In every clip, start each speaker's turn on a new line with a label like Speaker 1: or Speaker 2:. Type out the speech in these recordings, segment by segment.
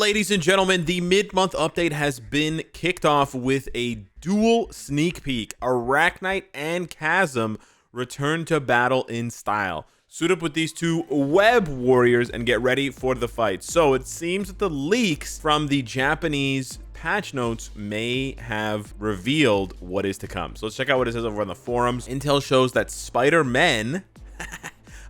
Speaker 1: Ladies and gentlemen, the mid-month update has been kicked off with a dual sneak peek. Arachnite and Chasm return to battle in style. Suit up with these two web warriors and get ready for the fight. So it seems that the leaks from the Japanese patch notes may have revealed what is to come. So let's check out what it says over on the forums. Intel shows that Spider-Men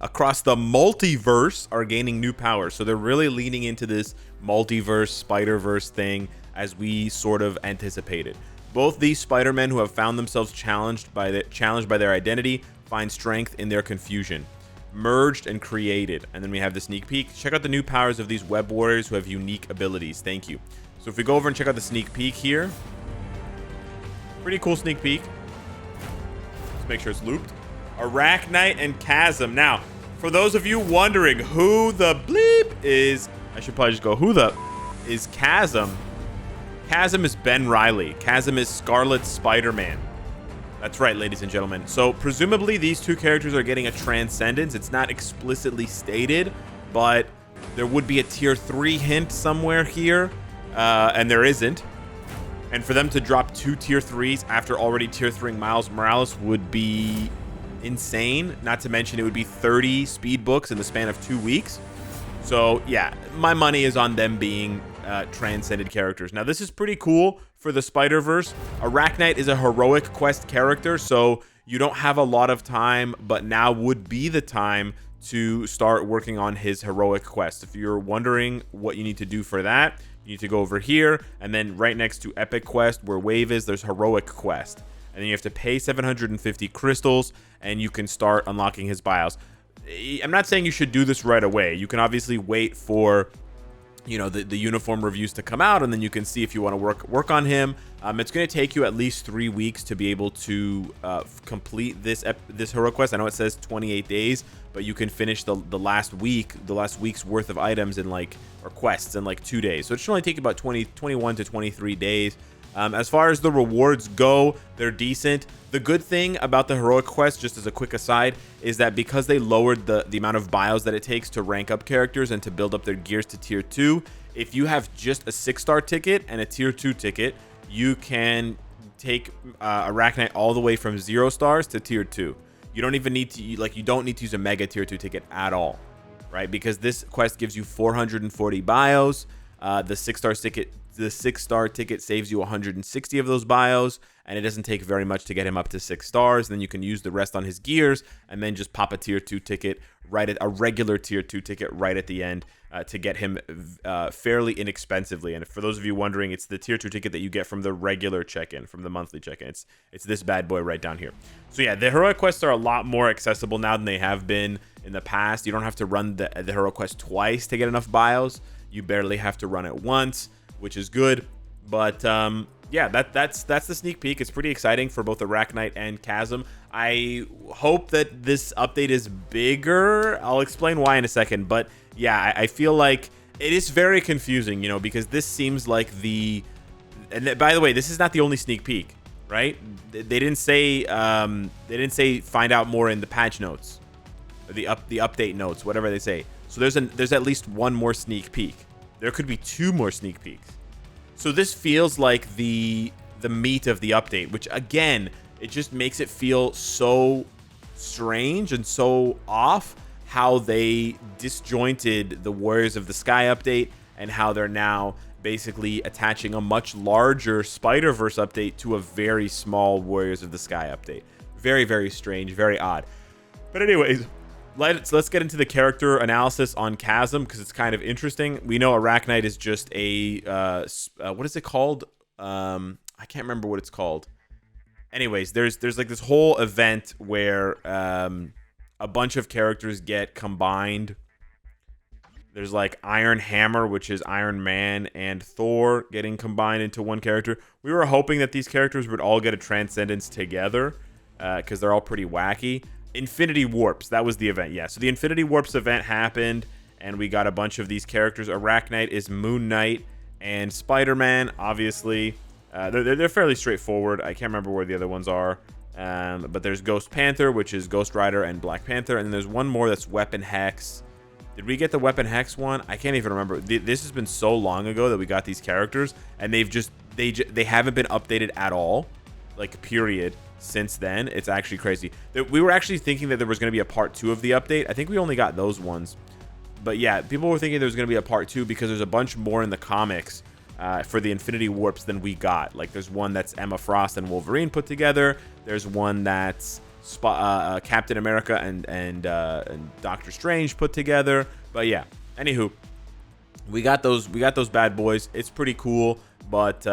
Speaker 1: across the multiverse are gaining new powers. So they're really leaning into this multiverse, Spider-Verse thing as we sort of anticipated. Both these Spider-Men who have found themselves challenged by their identity find strength in their confusion. Merged and created. And then we have the sneak peek. Check out the new powers of these web warriors who have unique abilities. Thank you. So if we go over and check out the sneak peek here. Pretty cool sneak peek. Let's make sure it's looped. Arachnite and Chasm. Now, for those of you wondering who the bleep is, I should probably just go, who the is Chasm? Chasm is Ben Reilly. Chasm is Scarlet Spider-Man. That's right, ladies and gentlemen. So presumably these two characters are getting a transcendence. It's not explicitly stated, but there would be a tier 3 hint somewhere here, and there isn't. And for them to drop 2 tier 3s after already tier 3ing Miles Morales would be insane. Not to mention it would be 30 speed books in the span of 2 weeks. So yeah, my money is on them being transcended characters. Now this is pretty cool for the Spider-Verse. Arachnite is a heroic quest character, so you don't have a lot of time, but now would be the time to start working on his heroic quest. If you're wondering what you need to do for that, you need to go over here, and then right next to Epic Quest, where Wave is, there's Heroic Quest. And then you have to pay 750 crystals, and you can start unlocking his bios. I'm not saying you should do this right away. You can obviously wait for, you know, the uniform reviews to come out, and then you can see if you want to work on him. It's going to take you at least 3 weeks to be able to complete this heroic quest. I know it says 28 days, but you can finish the last week's worth of items in or quests in 2 days. So it should only take about 21 to 23 days. As far as the rewards go, they're decent. The good thing about the heroic quest, just as a quick aside, is that because they lowered the amount of bios that it takes to rank up characters and to build up their gears to tier 2, if you have just a 6-star ticket and a tier 2 ticket, you can take Arachnite all the way from 0 stars to tier 2. You don't even need to you don't need to use a mega tier 2 ticket at all, right? Because this quest gives you 440 bios. The 6-star ticket saves you 160 of those bios, and it doesn't take very much to get him up to 6 stars. Then you can use the rest on his gears, and then just pop a tier 2 ticket a regular tier 2 ticket right at the end to get him fairly inexpensively. And for those of you wondering, it's the tier 2 ticket that you get from the regular check-in, from the monthly check-in. It's this bad boy right down here. So yeah, the heroic quests are a lot more accessible now than they have been in the past. You don't have to run the heroic quest twice to get enough bios. You barely have to run it once, which is good. But yeah, that's the sneak peek. It's pretty exciting for both Arachnite and Chasm. I hope that this update is bigger. I'll explain why in a second. But yeah, I feel like it is very confusing, because this seems like and by the way, this is not the only sneak peek, right? They didn't say find out more in the patch notes, or the update notes, whatever they say. So there's at least one more sneak peek. There could be 2 more sneak peeks. So this feels like the meat of the update, which again, it just makes it feel so strange and so off how they disjointed the Warriors of the Sky update and how they're now basically attaching a much larger Spider-Verse update to a very small Warriors of the Sky update. Very, very strange, very odd. But anyways, let's get into the character analysis on Chasm, because it's kind of interesting. We know Arachnite is just a what is it called? I can't remember what it's called. Anyways, there's this whole event where a bunch of characters get combined. There's Iron Hammer, which is Iron Man, and Thor getting combined into one character. We were hoping that these characters would all get a transcendence together, because they're all pretty wacky. Infinity Warps, that was the event. Yeah, so the Infinity Warps event happened, and we got a bunch of these characters. Arachnite is Moon Knight and Spider-Man, obviously. They're fairly straightforward. I can't remember where the other ones are. But there's Ghost Panther, which is Ghost Rider and Black Panther. And then there's one more that's Weapon Hex. Did we get the Weapon Hex one? I can't even remember. This has been so long ago that we got these characters, and they haven't been updated at all, like period, since then. It's actually crazy. We were actually thinking that there was going to be a part 2 of the update. I think we only got those ones. But yeah, people were thinking there was going to be a part 2 because there's a bunch more in the comics for the Infinity Warps than we got. Like there's one that's Emma Frost and Wolverine put together. There's one that's Captain America and Doctor Strange put together. But yeah, anywho, we got those bad boys. It's pretty cool. But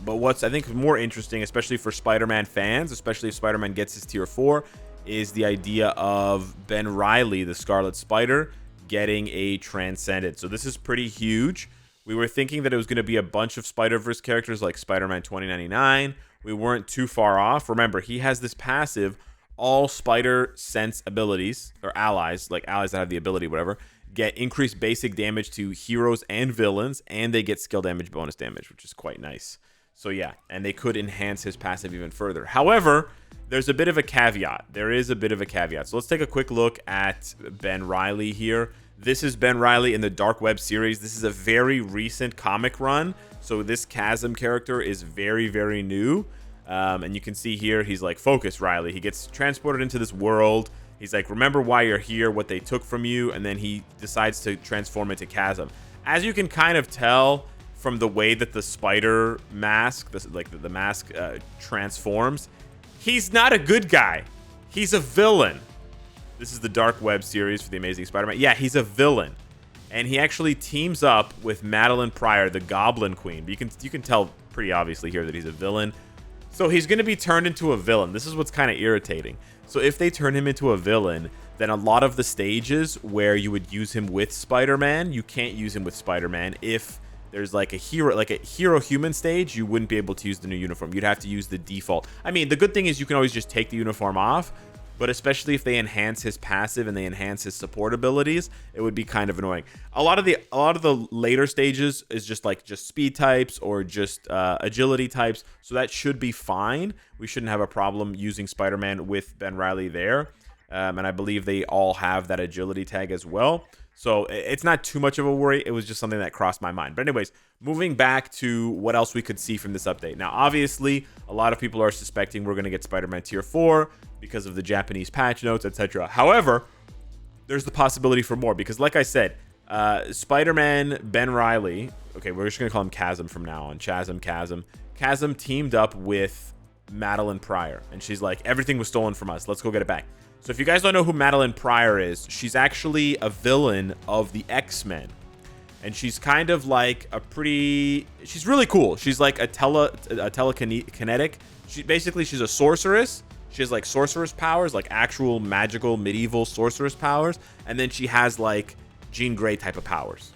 Speaker 1: what's I think more interesting, especially for Spider-Man fans, especially if Spider-Man gets his tier 4, is the idea of Ben Reilly, the Scarlet Spider, getting a Transcendent. So this is pretty huge. We were thinking that it was going to be a bunch of Spider-Verse characters like Spider-Man 2099. We weren't too far off. Remember, he has this passive, all Spider Sense abilities, or allies, like allies that have the ability, whatever, get increased basic damage to heroes and villains, and they get skill damage bonus damage, which is quite nice. So yeah, and they could enhance his passive even further. However, there's a bit of a caveat. There is a bit of a caveat. So let's take a quick look at Ben Reilly here. This is Ben Reilly in the Dark Web series. This is a very recent comic run. So this Chasm character is very, very new. And you can see here, he's like, focus, Riley. He gets transported into this world. He's like, remember why you're here, what they took from you. And then he decides to transform into Chasm. As you can kind of tell from the way that the spider mask, the mask transforms, he's not a good guy. He's a villain. This is the Dark Web series for the Amazing Spider-Man. Yeah, he's a villain. And he actually teams up with Madeline Pryor, the Goblin Queen. But you can tell pretty obviously here that he's a villain. So he's going to be turned into a villain. This is what's kind of irritating. So if they turn him into a villain, then a lot of the stages where you would use him with Spider-Man, you can't use him with Spider-Man. If there's like a hero human stage, you wouldn't be able to use the new uniform. You'd have to use the default. I mean, the good thing is you can always just take the uniform off, but especially if they enhance his passive and they enhance his support abilities, it would be kind of annoying. A lot of the later stages is just speed types or just agility types, so that should be fine. We shouldn't have a problem using Spider-Man with Ben Reilly there, and I believe they all have that agility tag as well. So it's not too much of a worry. It was just something that crossed my mind. But anyways, moving back to what else we could see from this update. Now, obviously, a lot of people are suspecting we're going to get Spider-Man Tier 4 because of the Japanese patch notes, etc. However, there's the possibility for more because, like I said, Spider-Man Ben Reilly, okay, we're just going to call him Chasm from now on, Chasm. Chasm teamed up with Madeline Pryor, and she's like, everything was stolen from us. Let's go get it back. So if you guys don't know who Madeline Pryor is, she's actually a villain of the X-Men. And she's kind of like she's really cool. She's like a telekinetic. She's a sorceress. She has like sorceress powers, like actual magical medieval sorceress powers. And then she has like Jean Grey type of powers.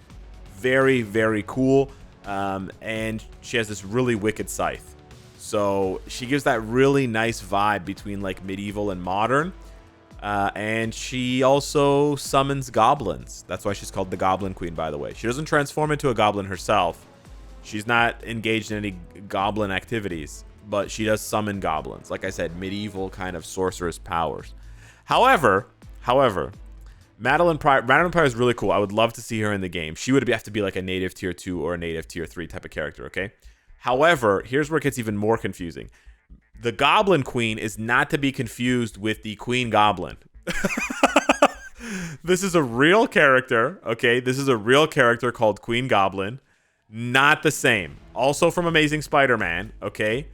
Speaker 1: Very, very cool. And she has this really wicked scythe. So she gives that really nice vibe between like medieval and modern. And she also summons goblins. That's why she's called the Goblin Queen, by the way. She doesn't transform into a goblin herself. She's not engaged in any goblin activities, but she does summon goblins. Like I said, medieval kind of sorceress powers. However, Madeline Pryor is really cool. I would love to see her in the game. She would have to be like a native tier 2 or a native tier 3 type of character, okay? However, here's where it gets even more confusing. The Goblin Queen is not to be confused with the Queen Goblin. This is a real character, okay? This is a real character called Queen Goblin. Not the same. Also from Amazing Spider-Man, okay?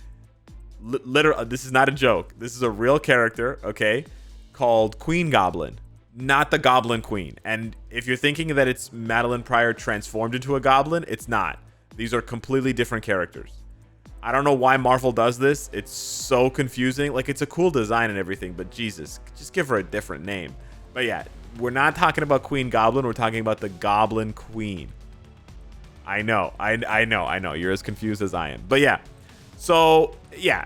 Speaker 1: Literally, this is not a joke. This is a real character, okay? Called Queen Goblin. Not the Goblin Queen. And if you're thinking that it's Madeline Pryor transformed into a goblin, it's not. These are completely different characters. I don't know why Marvel does this. It's so confusing. Like, it's a cool design and everything, but Jesus, just give her a different name. But yeah, we're not talking about Queen Goblin. We're talking about the Goblin Queen. I know. You're as confused as I am. But yeah. So, yeah.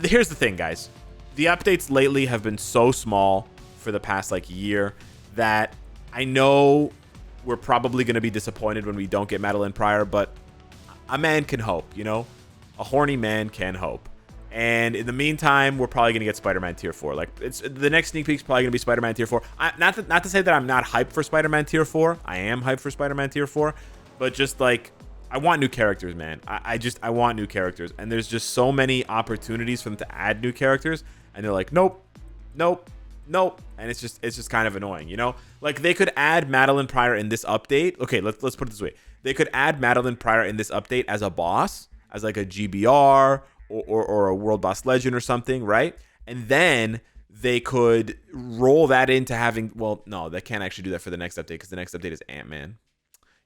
Speaker 1: Here's the thing, guys. The updates lately have been so small for the past, like, year that I know we're probably going to be disappointed when we don't get Madeline Pryor, but a man can hope, you know? A horny man can hope. And in the meantime, we're probably gonna get Spider-Man Tier 4. Like, it's the next sneak peek's probably gonna be Spider-Man Tier 4. Not to say that I'm not hyped for Spider-Man Tier 4. I am hyped for Spider-Man Tier 4, but just like, I want new characters, man. I want new characters, and there's just so many opportunities for them to add new characters, and they're like, nope, nope, nope, and it's just kind of annoying, you know? Like, they could add Madeline Pryor in this update. Okay, let's put it this way: they could add Madeline Pryor in this update as a boss, as like a GBR or a World Boss Legend or something, right? And then they could roll that into having. Well, no, they can't actually do that for the next update because the next update is Ant-Man.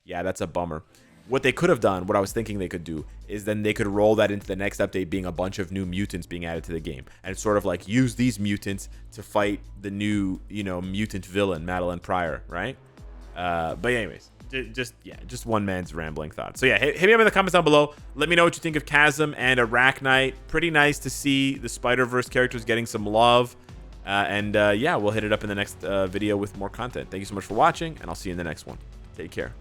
Speaker 1: Yeah, that's a bummer. What they could have done, what I was thinking they could do, is then they could roll that into the next update being a bunch of new mutants being added to the game. And sort of like use these mutants to fight the new, you know, mutant villain, Madeline Pryor, right? But anyways, just one man's rambling thoughts. So yeah, hit me up in the comments down below. Let me know what you think of Chasm and Arachnite. Pretty nice to see the Spider-Verse characters getting some love. Yeah, we'll hit it up in the next video with more content. Thank you so much for watching, and I'll see you in the next one. Take care.